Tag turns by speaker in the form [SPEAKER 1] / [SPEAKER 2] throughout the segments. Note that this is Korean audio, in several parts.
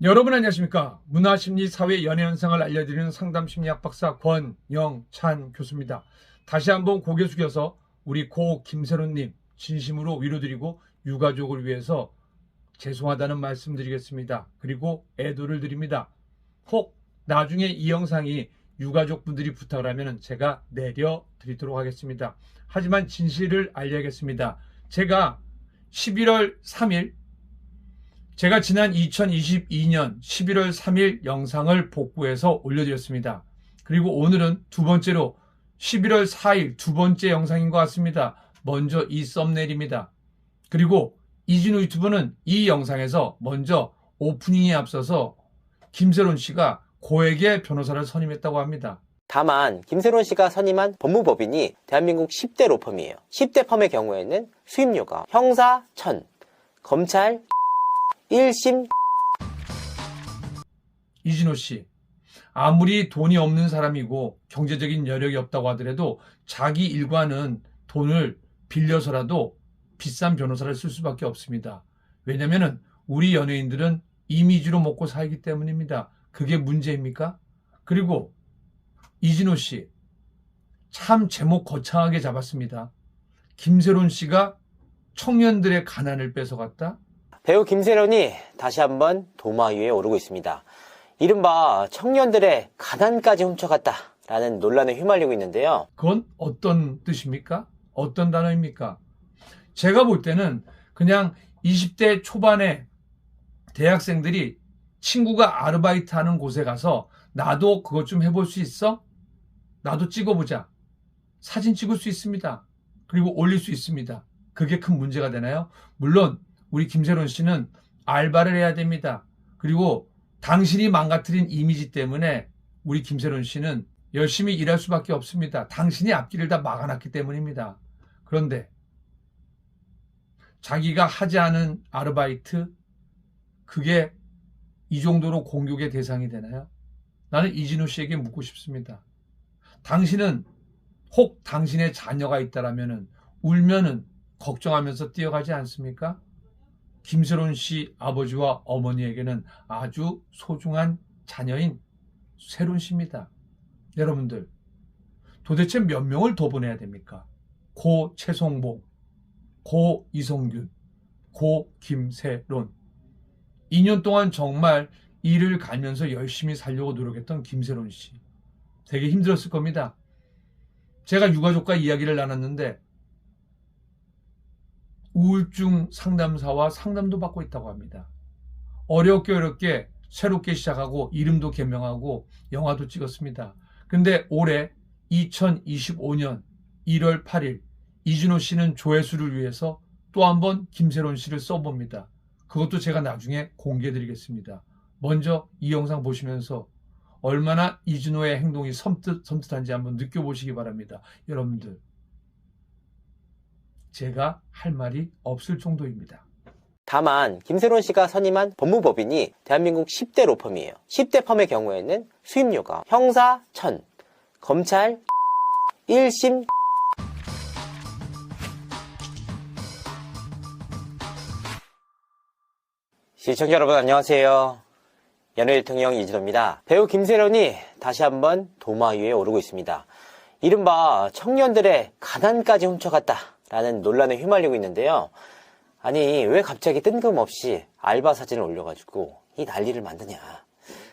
[SPEAKER 1] 여러분 안녕하십니까? 문화심리 사회 연애현상을 알려드리는 상담심리학 박사 권영찬 교수입니다. 다시 한번 고개 숙여서 우리 고 김세론님 진심으로 위로드리고 유가족을 위해서 죄송하다는 말씀드리겠습니다. 그리고 애도를 드립니다. 혹 나중에 이 영상이 유가족분들이 부탁을 하면 제가 내려드리도록 하겠습니다. 하지만 진실을 알려야겠습니다. 제가 11월 3일 제가 지난 2022년 11월 3일 영상을 복구해서 올려드렸습니다. 그리고 오늘은 두 번째로 11월 4일 두 번째 영상인 것 같습니다. 먼저 이 썸네일입니다. 그리고 이진우 유튜브는 이 영상에서 먼저 오프닝에 앞서서 김세론 씨가 고액의 변호사를 선임했다고 합니다.
[SPEAKER 2] 다만 김세론 씨가 선임한 법무법인이 대한민국 10대 로펌이에요. 10대 펌의 경우에는 수임료가 형사 1000, 검찰 1심.
[SPEAKER 1] 이진호 씨, 아무리 돈이 없는 사람이고 경제적인 여력이 없다고 하더라도 자기 일과는 돈을 빌려서라도 비싼 변호사를 쓸 수밖에 없습니다. 왜냐하면 우리 연예인들은 이미지로 먹고 살기 때문입니다. 그게 문제입니까? 그리고 이진호 씨, 참 제목 거창하게 잡았습니다. 김세론 씨가 청년들의 가난을 뺏어갔다?
[SPEAKER 2] 배우 김세론이 다시 한번 도마 위에 오르고 있습니다. 이른바 청년들의 가난까지 훔쳐갔다 라는 논란에 휘말리고 있는데요.
[SPEAKER 1] 그건 어떤 뜻입니까? 어떤 단어입니까? 제가 볼 때는 그냥 20대 초반에 대학생들이 친구가 아르바이트 하는 곳에 가서 나도 그것 좀 해볼 수 있어? 나도 찍어보자. 사진 찍을 수 있습니다. 그리고 올릴 수 있습니다. 그게 큰 문제가 되나요? 물론 우리 김세론 씨는 알바를 해야 됩니다. 그리고 당신이 망가뜨린 이미지 때문에 우리 김세론 씨는 열심히 일할 수밖에 없습니다. 당신이 앞길을 다 막아놨기 때문입니다. 그런데 자기가 하지 않은 아르바이트, 그게 이 정도로 공격의 대상이 되나요? 나는 이진우 씨에게 묻고 싶습니다. 당신은 혹 당신의 자녀가 있다라면은 울면은 걱정하면서 뛰어가지 않습니까? 김세론 씨 아버지와 어머니에게는 아주 소중한 자녀인 세론 씨입니다. 여러분들, 도대체 몇 명을 더 보내야 됩니까? 고 최성봉, 고 이성균, 고 김세론. 2년 동안 정말 일을 갈면서 열심히 살려고 노력했던 김세론 씨. 되게 힘들었을 겁니다. 제가 유가족과 이야기를 나눴는데 우울증 상담사와 상담도 받고 있다고 합니다. 어렵게 새롭게 시작하고 이름도 개명하고 영화도 찍었습니다. 근데 올해 2025년 1월 8일 이진호 씨는 조회수를 위해서 또 한번 김세론 씨를 써봅니다. 그것도 제가 나중에 공개해드리겠습니다. 먼저 이 영상 보시면서 얼마나 이진호의 행동이 섬뜩한지 한번 느껴보시기 바랍니다. 여러분들, 제가 할 말이 없을 정도입니다.
[SPEAKER 2] 다만 김세론 씨가 선임한 법무법인이 대한민국 10대 로펌이에요. 10대 펌의 경우에는 수임료가 형사 1000, 검찰 1심. 시청자 여러분 안녕하세요. 연예대통령 이진호입니다. 배우 김세론이 다시 한번 도마 위에 오르고 있습니다. 이른바 청년들의 가난까지 훔쳐갔다 라는 논란에 휘말리고 있는데요. 아니 왜 갑자기 뜬금없이 알바 사진을 올려가지고 이 난리를 만드냐.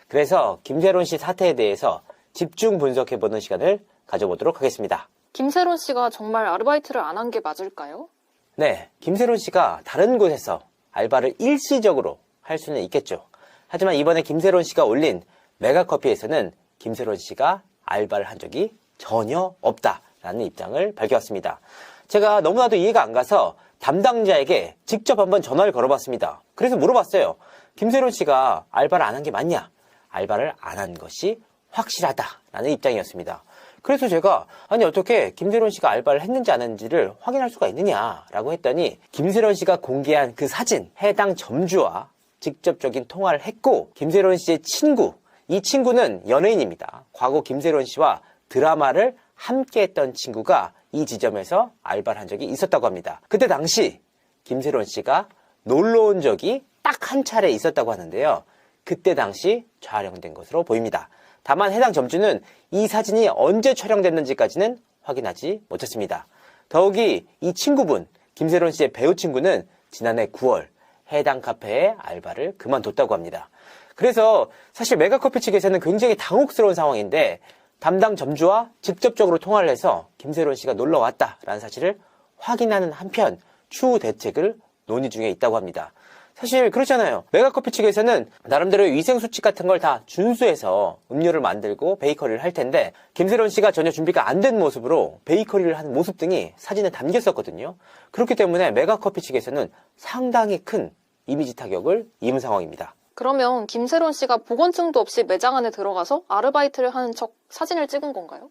[SPEAKER 2] 그래서 김세론 씨 사태에 대해서 집중 분석해보는 시간을 가져보도록 하겠습니다.
[SPEAKER 3] 김세론 씨가 정말 아르바이트를 안 한 게 맞을까요?
[SPEAKER 2] 네, 김세론 씨가 다른 곳에서 알바를 일시적으로 할 수는 있겠죠. 하지만 이번에 김세론 씨가 올린 메가커피에서는 김세론 씨가 알바를 한 적이 전혀 없다라는 입장을 밝혀왔습니다. 제가 너무나도 이해가 안 가서 담당자에게 직접 한번 전화를 걸어봤습니다. 그래서 물어봤어요. 김세론 씨가 알바를 안 한 게 맞냐? 알바를 안 한 것이 확실하다라는 입장이었습니다. 그래서 제가 아니 어떻게 김세론 씨가 알바를 했는지 안 했는지를 확인할 수가 있느냐라고 했더니 김세론 씨가 공개한 그 사진, 해당 점주와 직접적인 통화를 했고 김세론 씨의 친구, 이 친구는 연예인입니다. 과거 김세론 씨와 드라마를 함께 했던 친구가 이 지점에서 알바를 한 적이 있었다고 합니다. 그때 당시 김세론 씨가 놀러 온 적이 딱 한 차례 있었다고 하는데요. 그때 당시 촬영된 것으로 보입니다. 다만 해당 점주는 이 사진이 언제 촬영됐는지까지는 확인하지 못했습니다. 더욱이 이 친구분, 김세론 씨의 배우 친구는 지난해 9월 해당 카페에 알바를 그만뒀다고 합니다. 그래서 사실 메가커피 측에서는 굉장히 당혹스러운 상황인데 담당 점주와 직접적으로 통화를 해서 김세론 씨가 놀러 왔다라는 사실을 확인하는 한편 추후 대책을 논의 중에 있다고 합니다. 사실 그렇잖아요. 메가커피 측에서는 나름대로의 위생수칙 같은 걸 다 준수해서 음료를 만들고 베이커리를 할 텐데 김세론 씨가 전혀 준비가 안 된 모습으로 베이커리를 하는 모습 등이 사진에 담겼었거든요. 그렇기 때문에 메가커피 측에서는 상당히 큰 이미지 타격을 입은 상황입니다.
[SPEAKER 3] 그러면 김세론 씨가 보건증도 없이 매장 안에 들어가서 아르바이트를 하는 척 사진을 찍은 건가요?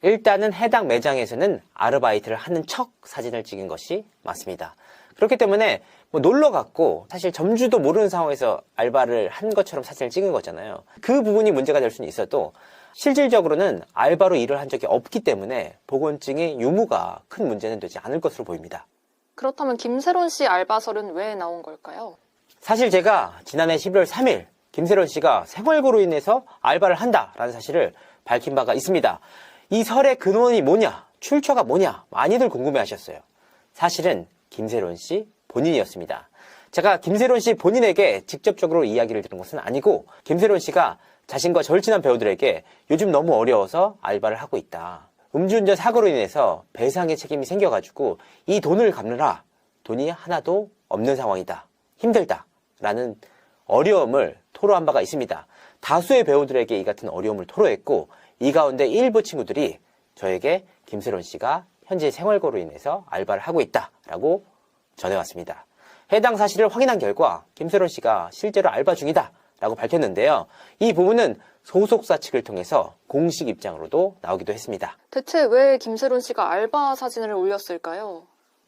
[SPEAKER 2] 일단은 해당 매장에서는 아르바이트를 하는 척 사진을 찍은 것이 맞습니다. 그렇기 때문에 뭐 놀러 갔고 사실 점주도 모르는 상황에서 알바를 한 것처럼 사진을 찍은 거잖아요. 그 부분이 문제가 될 수는 있어도 실질적으로는 알바로 일을 한 적이 없기 때문에 보건증의 유무가 큰 문제는 되지 않을 것으로 보입니다.
[SPEAKER 3] 그렇다면 김세론 씨 알바설은 왜 나온 걸까요?
[SPEAKER 2] 사실 제가 지난해 11월 3일 김세론 씨가 생활고로 인해서 알바를 한다라는 사실을 밝힌 바가 있습니다. 이 설의 근원이 뭐냐, 출처가 뭐냐 많이들 궁금해하셨어요. 사실은 김세론 씨 본인이었습니다. 제가 김세론 씨 본인에게 직접적으로 이야기를 들은 것은 아니고 김세론 씨가 자신과 절친한 배우들에게 요즘 너무 어려워서 알바를 하고 있다. 음주운전 사고로 인해서 배상의 책임이 생겨가지고 이 돈을 갚느라 돈이 하나도 없는 상황이다. 힘들다. 라는 어려움을 토로한 바가 있습니다. 다수의 배우들에게 이 같은 어려움을 토로했고 이 가운데 일부 친구들이 저에게 김세론 씨가 현재 생활고로 인해서 알바를 하고 있다라고 전해왔습니다. 해당 사실을 확인한 결과 김세론 씨가 실제로 알바 중이다 라고 밝혔는데요. 이 부분은 소속사 측을 통해서 공식 입장으로도 나오기도 했습니다.
[SPEAKER 3] 대체 왜 김세론 씨가 알바 사진을 올렸을까요?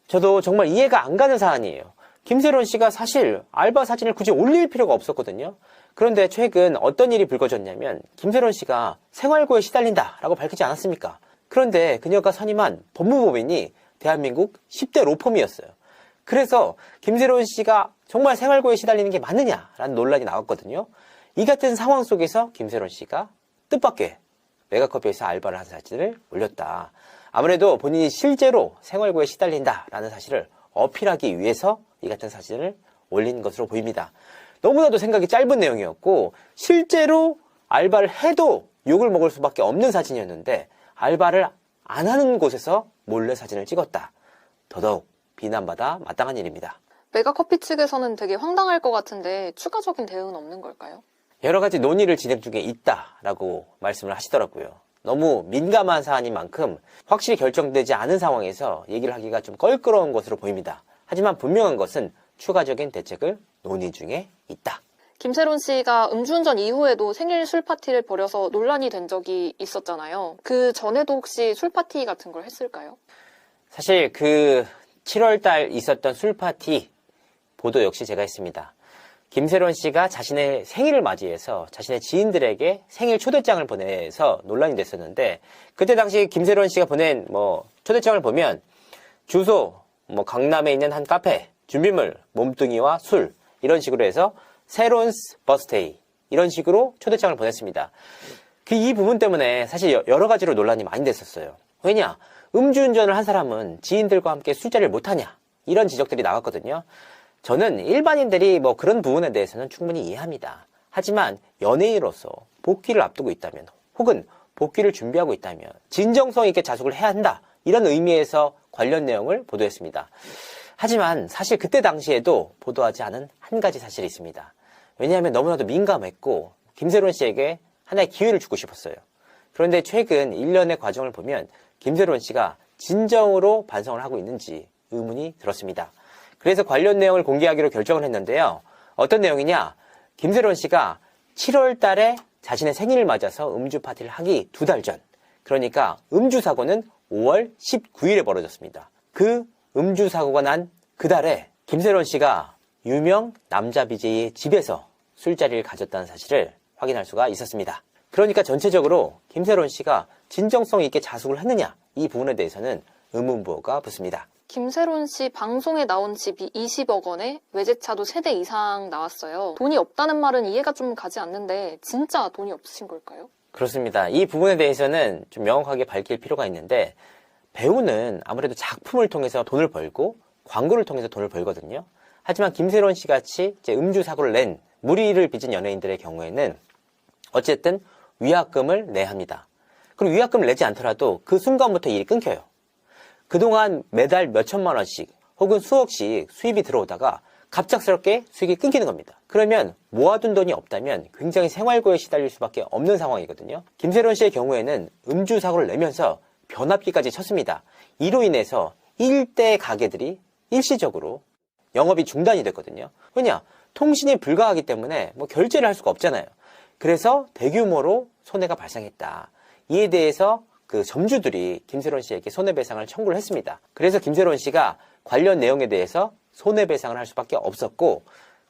[SPEAKER 2] 저도 정말 이해가 안 가는 사안이에요. 김세론 씨가 사실 알바 사진을 굳이 올릴 필요가 없었거든요. 그런데 최근 어떤 일이 불거졌냐면 김세론 씨가 생활고에 시달린다라고 밝히지 않았습니까? 그런데 그녀가 선임한 법무법인이 대한민국 10대 로펌이었어요. 그래서 김세론 씨가 정말 생활고에 시달리는 게 맞느냐라는 논란이 나왔거든요. 이 같은 상황 속에서 김세론 씨가 뜻밖의 메가커피에서 알바를 한 사진을 올렸다. 아무래도 본인이 실제로 생활고에 시달린다라는 사실을 어필하기 위해서 이 같은 사진을 올린 것으로 보입니다. 너무나도 생각이 짧은 내용이었고 실제로 알바를 해도 욕을 먹을 수밖에 없는 사진이었는데 알바를 안 하는 곳에서 몰래 사진을 찍었다. 더더욱 비난받아 마땅한 일입니다.
[SPEAKER 3] 메가커피 측에서는 되게 황당할 것 같은데 추가적인 대응은 없는 걸까요?
[SPEAKER 2] 여러 가지 논의를 진행 중에 있다라고 말씀을 하시더라고요. 너무 민감한 사안인 만큼 확실히 결정되지 않은 상황에서 얘기를 하기가 좀 껄끄러운 것으로 보입니다. 하지만 분명한 것은 추가적인 대책을 논의 중에 있다.
[SPEAKER 3] 김세론 씨가 음주운전 이후에도 생일 술 파티를 벌여서 논란이 된 적이 있었잖아요. 그 전에도 혹시 술 파티 같은 걸 했을까요?
[SPEAKER 2] 사실 그 7월달 있었던 술 파티 보도 역시 제가 했습니다. 김세론 씨가 자신의 생일을 맞이해서 자신의 지인들에게 생일 초대장을 보내서 논란이 됐었는데 그때 당시 김세론 씨가 보낸 초대장을 보면 주소 강남에 있는 한 카페, 준비물, 몸뚱이와 술 이런 식으로 해서 세론스 버스데이 이런 식으로 초대장을 보냈습니다. 이 부분 때문에 사실 여러 가지로 논란이 많이 됐었어요. 왜냐? 음주운전을 한 사람은 지인들과 함께 술자리를 못하냐? 이런 지적들이 나왔거든요. 저는 일반인들이 그런 부분에 대해서는 충분히 이해합니다. 하지만 연예인으로서 복귀를 앞두고 있다면 혹은 복귀를 준비하고 있다면 진정성 있게 자숙을 해야 한다. 이런 의미에서 관련 내용을 보도했습니다. 하지만 사실 그때 당시에도 보도하지 않은 한 가지 사실이 있습니다. 왜냐하면 너무나도 민감했고 김세론 씨에게 하나의 기회를 주고 싶었어요. 그런데 최근 1년의 과정을 보면 김세론 씨가 진정으로 반성을 하고 있는지 의문이 들었습니다. 그래서 관련 내용을 공개하기로 결정을 했는데요. 어떤 내용이냐? 김세론 씨가 7월 달에 자신의 생일을 맞아서 음주 파티를 하기 2달 전, 그러니까 음주 사고는 5월 19일에 벌어졌습니다. 그 음주 사고가 난 그달에 김세론 씨가 유명 남자 BJ의 집에서 술자리를 가졌다는 사실을 확인할 수가 있었습니다. 그러니까 전체적으로 김세론 씨가 진정성 있게 자숙을 했느냐 이 부분에 대해서는 의문부호가 붙습니다.
[SPEAKER 3] 김세론 씨 방송에 나온 집이 20억 원에 외제차도 3대 이상 나왔어요. 돈이 없다는 말은 이해가 좀 가지 않는데 진짜 돈이 없으신 걸까요?
[SPEAKER 2] 그렇습니다. 이 부분에 대해서는 좀 명확하게 밝힐 필요가 있는데, 배우는 아무래도 작품을 통해서 돈을 벌고 광고를 통해서 돈을 벌거든요. 하지만 김세론 씨 같이 이제 음주 사고를 낸 무리를 빚은 연예인들의 경우에는 어쨌든 위약금을 내야 합니다. 그럼 위약금을 내지 않더라도 그 순간부터 일이 끊겨요. 그동안 매달 몇천만 원씩 혹은 수억씩 수입이 들어오다가 갑작스럽게 수익이 끊기는 겁니다. 그러면 모아둔 돈이 없다면 굉장히 생활고에 시달릴 수밖에 없는 상황이거든요. 김세론 씨의 경우에는 음주 사고를 내면서 변압기까지 쳤습니다. 이로 인해서 일대 가게들이 일시적으로 영업이 중단이 됐거든요. 왜냐? 통신이 불가하기 때문에 결제를 할 수가 없잖아요. 그래서 대규모로 손해가 발생했다. 이에 대해서 그 점주들이 김세론 씨에게 손해배상을 청구를 했습니다. 그래서 김세론 씨가 관련 내용에 대해서 손해배상을 할 수밖에 없었고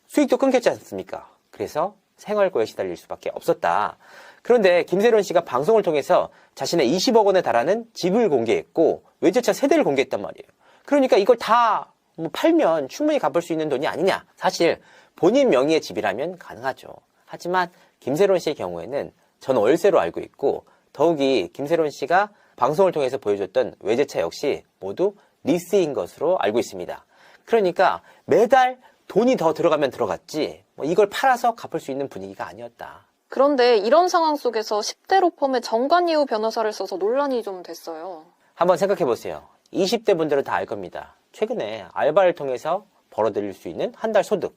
[SPEAKER 2] 수익도 끊겼지 않습니까? 그래서 생활고에 시달릴 수밖에 없었다. 그런데 김세론 씨가 방송을 통해서 자신의 20억 원에 달하는 집을 공개했고 외제차 3대를 공개했단 말이에요. 그러니까 이걸 다 팔면 충분히 갚을 수 있는 돈이 아니냐. 사실 본인 명의의 집이라면 가능하죠. 하지만 김세론 씨의 경우에는 전 월세로 알고 있고 더욱이 김세론 씨가 방송을 통해서 보여줬던 외제차 역시 모두 리스인 것으로 알고 있습니다. 그러니까 매달 돈이 더 들어가면 들어갔지 이걸 팔아서 갚을 수 있는 분위기가 아니었다.
[SPEAKER 3] 그런데 이런 상황 속에서 10대 로펌의 정관예우 변호사를 써서 논란이 좀 됐어요.
[SPEAKER 2] 한번 생각해 보세요. 20대 분들은 다 알 겁니다. 최근에 알바를 통해서 벌어들일 수 있는 한 달 소득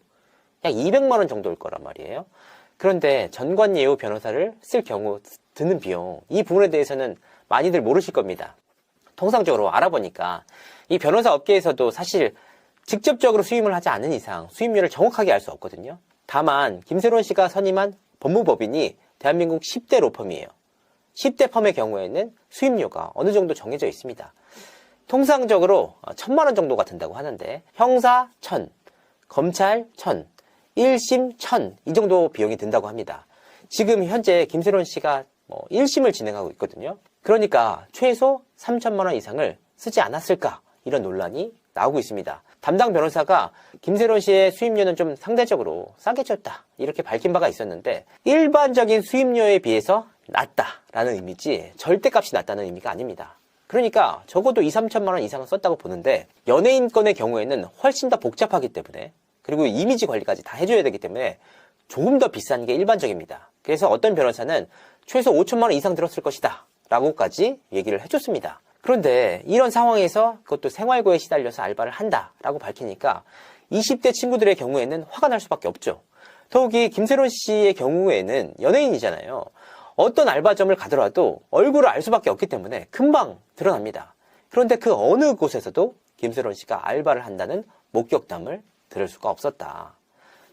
[SPEAKER 2] 약 200만 원 정도일 거란 말이에요. 그런데 전관예우 변호사를 쓸 경우 드는 비용, 이 부분에 대해서는 많이들 모르실 겁니다. 통상적으로 알아보니까 이 변호사 업계에서도 사실 직접적으로 수임을 하지 않은 이상 수임료를 정확하게 알 수 없거든요. 다만 김세론 씨가 선임한 법무법인이 대한민국 10대 로펌이에요. 10대 펌의 경우에는 수임료가 어느 정도 정해져 있습니다. 통상적으로 1,000만 원 정도가 든다고 하는데 형사 1,000, 검찰 1,000, 1심 1,000 이 정도 비용이 든다고 합니다. 지금 현재 김세론 씨가 1심을 진행하고 있거든요. 그러니까 최소 3,000만 원 이상을 쓰지 않았을까 이런 논란이 나오고 있습니다. 담당 변호사가 김세론 씨의 수임료는 좀 상대적으로 싸게 쳤다 이렇게 밝힌 바가 있었는데 일반적인 수임료에 비해서 낮다라는 의미지 절대값이 낮다는 의미가 아닙니다. 그러니까 적어도 2,3천만 원 이상은 썼다고 보는데 연예인 건의 경우에는 훨씬 더 복잡하기 때문에 그리고 이미지 관리까지 다 해줘야 되기 때문에 조금 더 비싼 게 일반적입니다. 그래서 어떤 변호사는 최소 5천만 원 이상 들었을 것이다 라고까지 얘기를 해줬습니다. 그런데 이런 상황에서 그것도 생활고에 시달려서 알바를 한다라고 밝히니까 20대 친구들의 경우에는 화가 날 수밖에 없죠. 더욱이 김세론 씨의 경우에는 연예인이잖아요. 어떤 알바점을 가더라도 얼굴을 알 수밖에 없기 때문에 금방 드러납니다. 그런데 그 어느 곳에서도 김세론 씨가 알바를 한다는 목격담을 들을 수가 없었다.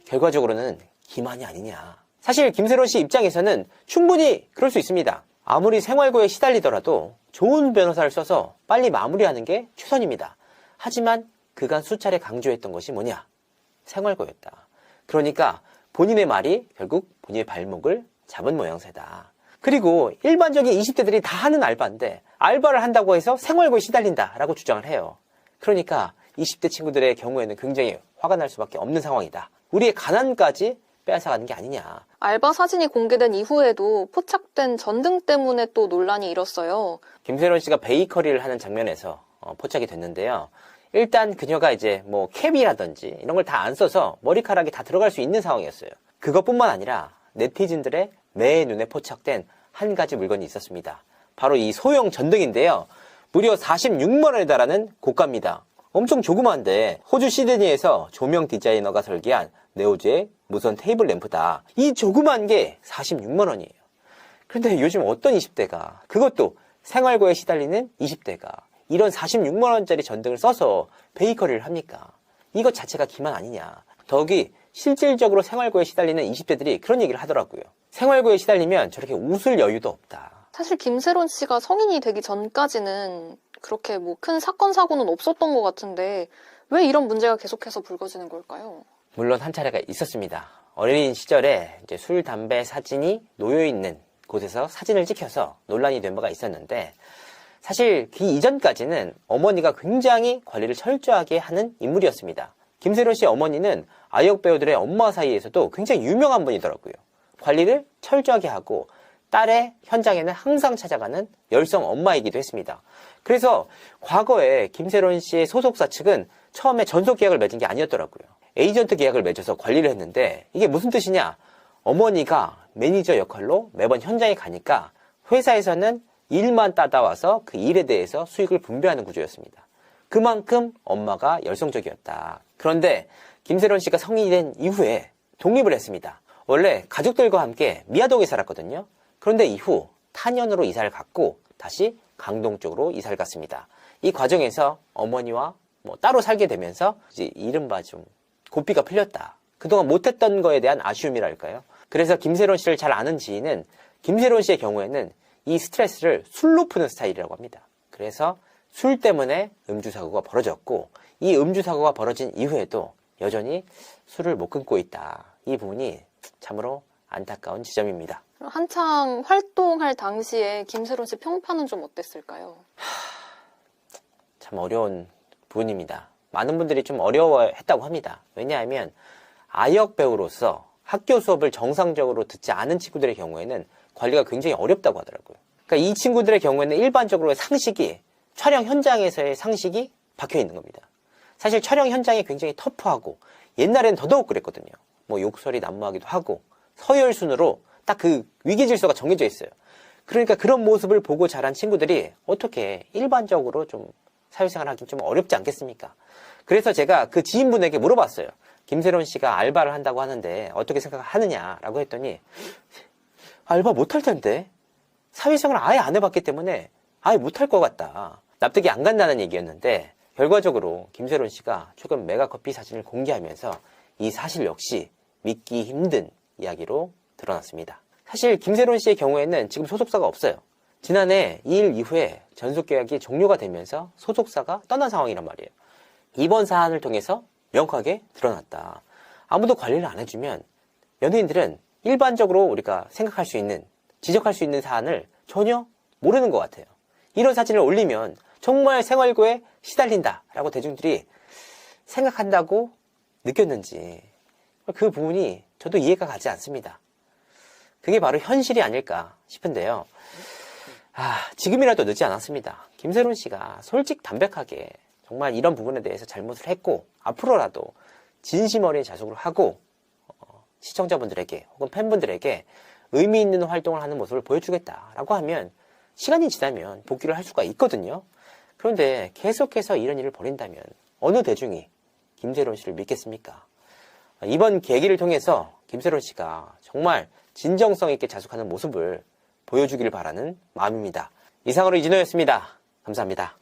[SPEAKER 2] 결과적으로는 기만이 아니냐. 사실 김세론 씨 입장에서는 충분히 그럴 수 있습니다. 아무리 생활고에 시달리더라도 좋은 변호사를 써서 빨리 마무리하는 게 최선입니다. 하지만 그간 수차례 강조했던 것이 뭐냐? 생활고였다. 그러니까 본인의 말이 결국 본인의 발목을 잡은 모양새다. 그리고 일반적인 20대들이 다 하는 알바인데 알바를 한다고 해서 생활고에 시달린다라고 주장을 해요. 그러니까 20대 친구들의 경우에는 굉장히 화가 날 수밖에 없는 상황이다. 우리의 가난까지 빼앗아가는 게 아니냐.
[SPEAKER 3] 알바 사진이 공개된 이후에도 포착된 전등 때문에 또 논란이 일었어요.
[SPEAKER 2] 김세론 씨가 베이커리를 하는 장면에서 포착이 됐는데요. 일단 그녀가 이제 캡이라든지 이런 걸 다 안 써서 머리카락이 다 들어갈 수 있는 상황이었어요. 그것뿐만 아니라 네티즌들의 매 눈에 포착된 한 가지 물건이 있었습니다. 바로 이 소형 전등인데요. 무려 46만 원에 달하는 고가입니다. 엄청 조그만데 호주 시드니에서 조명 디자이너가 설계한 네오즈의 무선 테이블 램프다. 이 조그만 게 46만 원이에요. 그런데 요즘 어떤 20대가 그것도 생활고에 시달리는 20대가 이런 46만 원짜리 전등을 써서 베이커리를 합니까? 이것 자체가 기만 아니냐. 더욱이 실질적으로 생활고에 시달리는 20대들이 그런 얘기를 하더라고요. 생활고에 시달리면 저렇게 웃을 여유도 없다.
[SPEAKER 3] 사실 김세론 씨가 성인이 되기 전까지는 그렇게 큰 사건 사고는 없었던 것 같은데 왜 이런 문제가 계속해서 불거지는 걸까요?
[SPEAKER 2] 물론 한 차례가 있었습니다. 어린 시절에 이제 술, 담배 사진이 놓여있는 곳에서 사진을 찍혀서 논란이 된 바가 있었는데 사실 그 이전까지는 어머니가 굉장히 관리를 철저하게 하는 인물이었습니다. 김세론 씨 어머니는 아역 배우들의 엄마 사이에서도 굉장히 유명한 분이더라고요. 관리를 철저하게 하고 딸의 현장에는 항상 찾아가는 열성 엄마이기도 했습니다. 그래서 과거에 김세론 씨의 소속사 측은 처음에 전속 계약을 맺은 게 아니었더라고요. 에이전트 계약을 맺어서 관리를 했는데 이게 무슨 뜻이냐? 어머니가 매니저 역할로 매번 현장에 가니까 회사에서는 일만 따다와서 그 일에 대해서 수익을 분배하는 구조였습니다. 그만큼 엄마가 열성적이었다. 그런데 김세론 씨가 성인이 된 이후에 독립을 했습니다. 원래 가족들과 함께 미아동에 살았거든요. 그런데 이후 탄현으로 이사를 갔고 다시 강동 쪽으로 이사를 갔습니다. 이 과정에서 어머니와 따로 살게 되면서 이제 이른바 좀 고삐가 풀렸다. 그동안 못했던 거에 대한 아쉬움이랄까요. 그래서 김세론 씨를 잘 아는 지인은 김세론 씨의 경우에는 이 스트레스를 술로 푸는 스타일이라고 합니다. 그래서 술 때문에 음주사고가 벌어졌고 이 음주사고가 벌어진 이후에도 여전히 술을 못 끊고 있다. 이 부분이 참으로 안타까운 지점입니다.
[SPEAKER 3] 한창 활동할 당시에 김세론 씨 평판은 좀 어땠을까요?
[SPEAKER 2] 참 어려운 부분입니다. 많은 분들이 좀 어려워했다고 합니다. 왜냐하면 아역 배우로서 학교 수업을 정상적으로 듣지 않은 친구들의 경우에는 관리가 굉장히 어렵다고 하더라고요. 그러니까 이 친구들의 경우에는 일반적으로 상식이 촬영 현장에서의 상식이 박혀 있는 겁니다. 사실 촬영 현장이 굉장히 터프하고 옛날에는 더더욱 그랬거든요. 욕설이 난무하기도 하고 서열순으로 딱 그 위계 질서가 정해져 있어요. 그러니까 그런 모습을 보고 자란 친구들이 어떻게 일반적으로 좀 사회생활 하긴 좀 어렵지 않겠습니까? 그래서 제가 그 지인분에게 물어봤어요. 김세론 씨가 알바를 한다고 하는데 어떻게 생각하느냐라고 했더니 알바 못할 텐데 사회생활 아예 안 해봤기 때문에 아예 못할 것 같다. 납득이 안 간다는 얘기였는데 결과적으로 김세론 씨가 최근 메가커피 사진을 공개하면서 이 사실 역시 믿기 힘든 이야기로 드러났습니다. 사실 김세론 씨의 경우에는 지금 소속사가 없어요. 지난해 이 일 이후에 전속 계약이 종료가 되면서 소속사가 떠난 상황이란 말이에요. 이번 사안을 통해서 명확하게 드러났다. 아무도 관리를 안 해주면 연예인들은 일반적으로 우리가 생각할 수 있는, 지적할 수 있는 사안을 전혀 모르는 것 같아요. 이런 사진을 올리면 정말 생활고에 시달린다라고 대중들이 생각한다고 느꼈는지 그 부분이 저도 이해가 가지 않습니다. 그게 바로 현실이 아닐까 싶은데요. 지금이라도 늦지 않았습니다. 김세론 씨가 솔직 담백하게 정말 이런 부분에 대해서 잘못을 했고 앞으로라도 진심 어린 자숙을 하고 시청자분들에게 혹은 팬분들에게 의미 있는 활동을 하는 모습을 보여주겠다라고 하면 시간이 지나면 복귀를 할 수가 있거든요. 그런데 계속해서 이런 일을 벌인다면 어느 대중이 김세론 씨를 믿겠습니까? 이번 계기를 통해서 김세론 씨가 정말 진정성 있게 자숙하는 모습을 보여주길 바라는 마음입니다. 이상으로 이진호였습니다. 감사합니다.